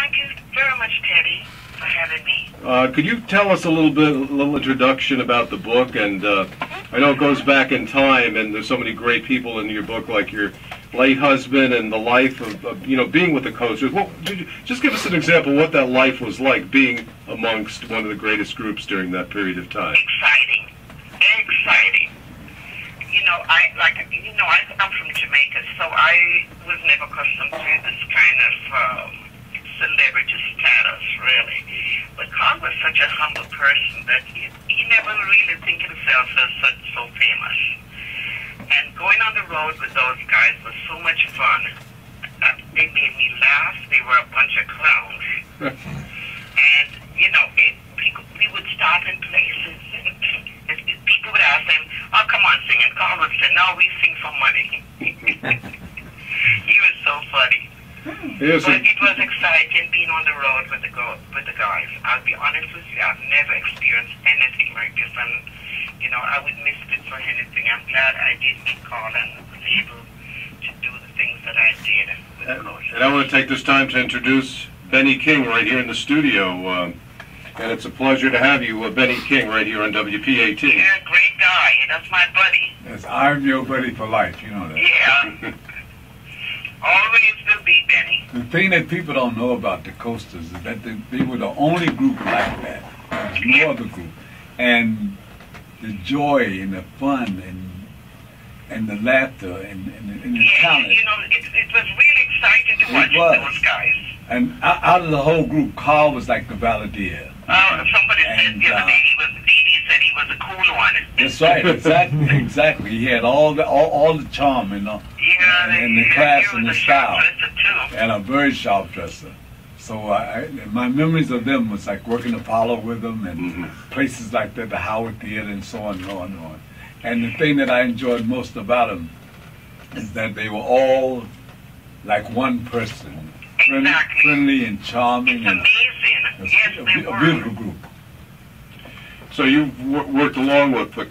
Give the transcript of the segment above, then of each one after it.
thank you very much, Teddy, for having me. Could you tell us a little introduction about the book? And I know it goes back in time, and there's so many great people in your book, like your late husband and the life of being with the Coasters. Well, just give us an example of what that life was like, being amongst one of the greatest groups during that period of time. Exciting. Exciting. I'm from Jamaica, so I was never accustomed to this kind of celebrity status, really. But Carl was such a humble person that he never really think of himself as so famous. And going on the road with those guys was so much fun. They made me laugh. They were a bunch of clowns. And, we would stop in places, and people would ask them, "Oh, come on, sing." And Carl would say, "No, we sing for money." He was so funny. Yes, but it was exciting being on the road with the guys. I'll be honest with you, I've never experienced anything like this, and I would miss it for anything. I'm glad I did meet Carl and was able to do the things that I did with the Coasters. And I want to take this time to introduce Benny King right here in the studio. And it's a pleasure to have you, Benny King, right here on WPAT. Yeah, great guy. That's my buddy. Yes, I'm your buddy for life, you know that. Yeah. Always will be, Benny. The thing that people don't know about the Coasters is that they were the only group like that. There's no other group. And the joy and the fun and the laughter and the talent. It was really exciting to watch those guys. And out of the whole group, Carl was like the Valadier. Somebody said the other day Dee said he was a cool one. That's right, exactly. He had all the charm and the class and the style, and a very sharp dresser. So my memories of them was like working Apollo with them and places like that, the Howard Theater and so on and on and on. And the thing that I enjoyed most about them is that they were all like one person. Friendly and charming. It's amazing. Yes, they were. A beautiful group. So you've worked along with the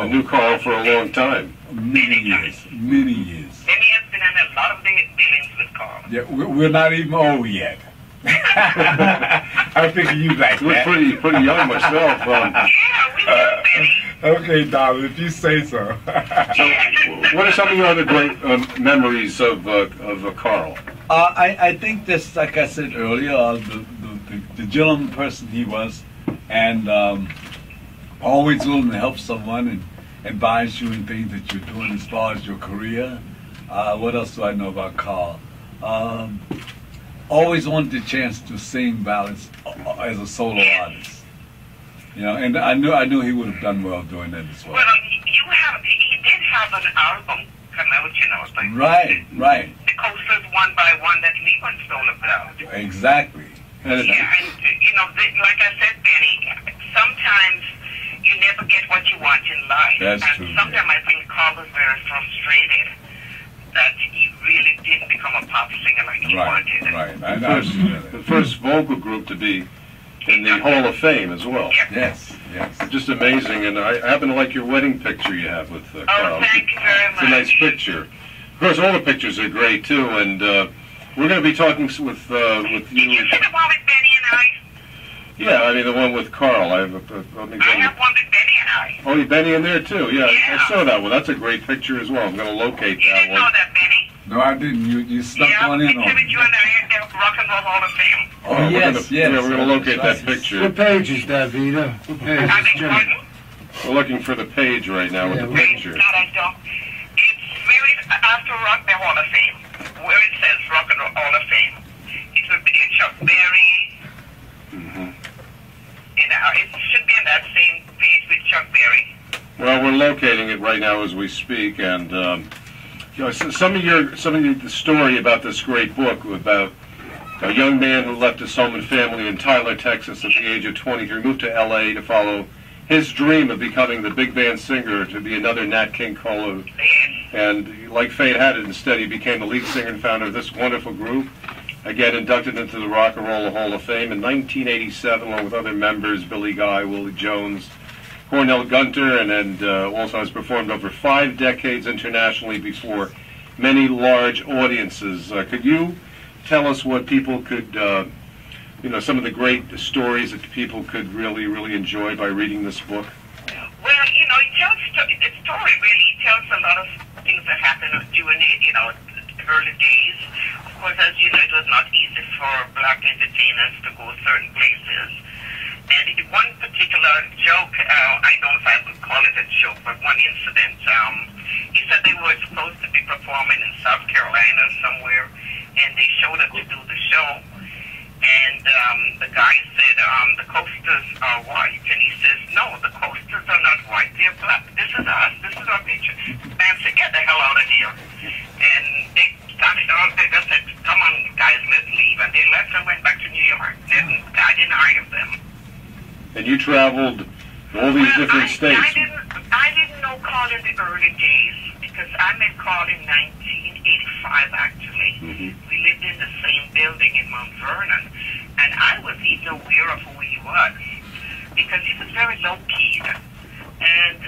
new Carl, for a long time. Many years. Benny has been in a lot of dealings with Carl. Yeah, we're not even old yet. I think you like that. We're pretty young myself. Yeah, we do, Benny. Okay, darling, if you say so. So, what are some of your other great memories of Carl? I think this, like I said earlier, the gentleman person he was, and always willing to help someone and advise you in things that you're doing as far as your career. What else do I know about Carl? Always wanted the chance to sing ballads as a solo artist. And I knew he would have done well doing that as well. Well, he did have an album come out, Right. The Coasters One by One that Lee once stole about. Exactly. And like I said, Benny, sometimes you never get what you want in life. That's and true. Sometimes I think Carl was very frustrated that he really didn't become a pop singer like he wanted. Right. The first vocal group to be in the Hall of Fame as well. Yes. Just amazing, and I happen to like your wedding picture you have with Carl. Oh, thank you very much. It's a nice picture. Of course, all the pictures are great too, and we're going to be talking with you. Did you see the one with Benny and I? Yeah, I mean the one with Carl. I have one with Benny and I. Oh, Benny in there too. Yeah, I saw that one. That's a great picture as well. I'm going to locate You that didn't one. know that, Benny? No, I didn't. You snuck one in on me. You and I at the Rock and Roll Hall of Fame. Oh, yes. Yeah, we're going to locate that picture. What page is that, Vita? What page is Jimmy? We're looking for the page right now with the picture. God, I don't. It's very after Rock and Roll Hall of Fame, where it says Rock and Roll Hall of Fame. It will be Chuck Berry. It should be on that same page with Chuck Berry. Well, we're locating it right now as we speak, and some of the story about this great book about a young man who left his home and family in Tyler, Texas, at the age of 23, moved to L.A. to follow his dream of becoming the big band singer, to be another Nat King Cole. And like fate had it, instead he became the lead singer and founder of this wonderful group. Again, inducted into the Rock and Roll Hall of Fame in 1987, along with other members, Billy Guy, Willie Jones, Cornell Gunter, and also has performed over 5 decades internationally before many large audiences. Could you tell us what people could, some of the great stories that people could really, really enjoy by reading this book? Well, the story really tells a lot of things that happened during the early days. Of course, as you know, it was not easy for black entertainers to go certain places. And one particular joke, I don't know if I would call it a joke, but one incident, he said they were supposed to be performing in South Carolina somewhere, and they showed up to do the show. And the guy said, the coasters are white. And he says, no, the coasters are not white. They're black. This is us. This is our picture. Man said, get the hell out of here. And they started off. They just said, come on, guys, let's leave. And they left and went back to New York. Then I didn't hire them. And you traveled all these different states. I didn't know Carl in the early days because I met Carl in 1985, actually. Mm-hmm. We lived in the same building in Mount Vernon. And I was even aware of who he was because he was very low-key and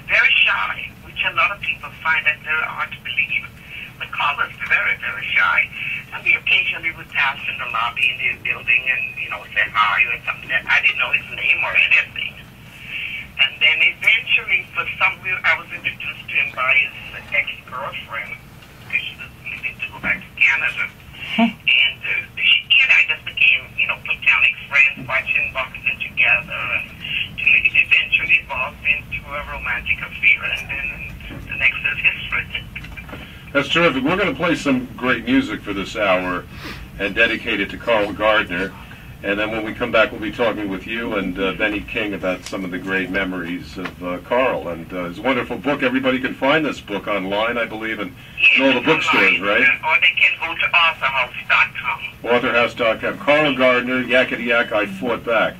very shy, which a lot of people find that very hard to believe. But Carl was very, very shy. And we occasionally would pass in the lobby in the building and, say hi or something. I didn't know his name or anything. And then eventually, for some reason, I was introduced to him by his ex-girlfriend because she was leaving to go back to Canada. And he and I just became, platonic friends, watching boxing together. Until it eventually evolved into a romantic affair. And then the next is history. That's terrific. We're going to play some great music for this hour and dedicate it to Carl Gardner. And then when we come back, we'll be talking with you and Benny King about some of the great memories of Carl. And it's a wonderful book. Everybody can find this book online, I believe, in all the bookstores, right? Or they can go to authorhouse.com. Authorhouse.com. Carl Gardner, Yakety Yak, I Fought Back.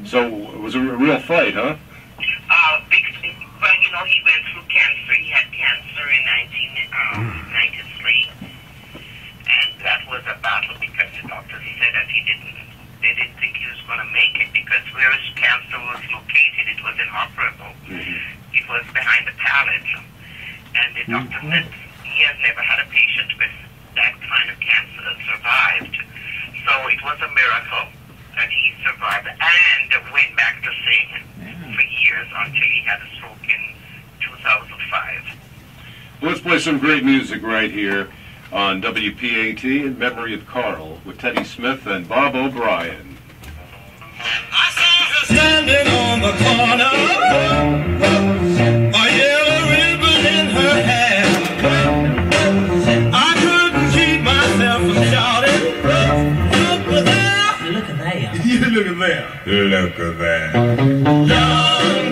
So it was a real fight, huh? Well, he went through cancer. He had cancer in 1993. And that was a battle because the doctors said that they didn't think he was going to make it because where his cancer was located, it was inoperable. Mm-hmm. It was behind the palate. And the doctor said he has never had a patient with that kind of cancer that survived. So it was a miracle that he survived and went back to sing for years until he had a stroke in 2005. Let's play some great music right here on WPAT in memory of Carl with Teddy Smith and Bob O'Brien. I saw her standing on the corner, a yellow ribbon in her hair. I couldn't keep myself from shouting, look at there. Look at there. You look at there. Look at there. Love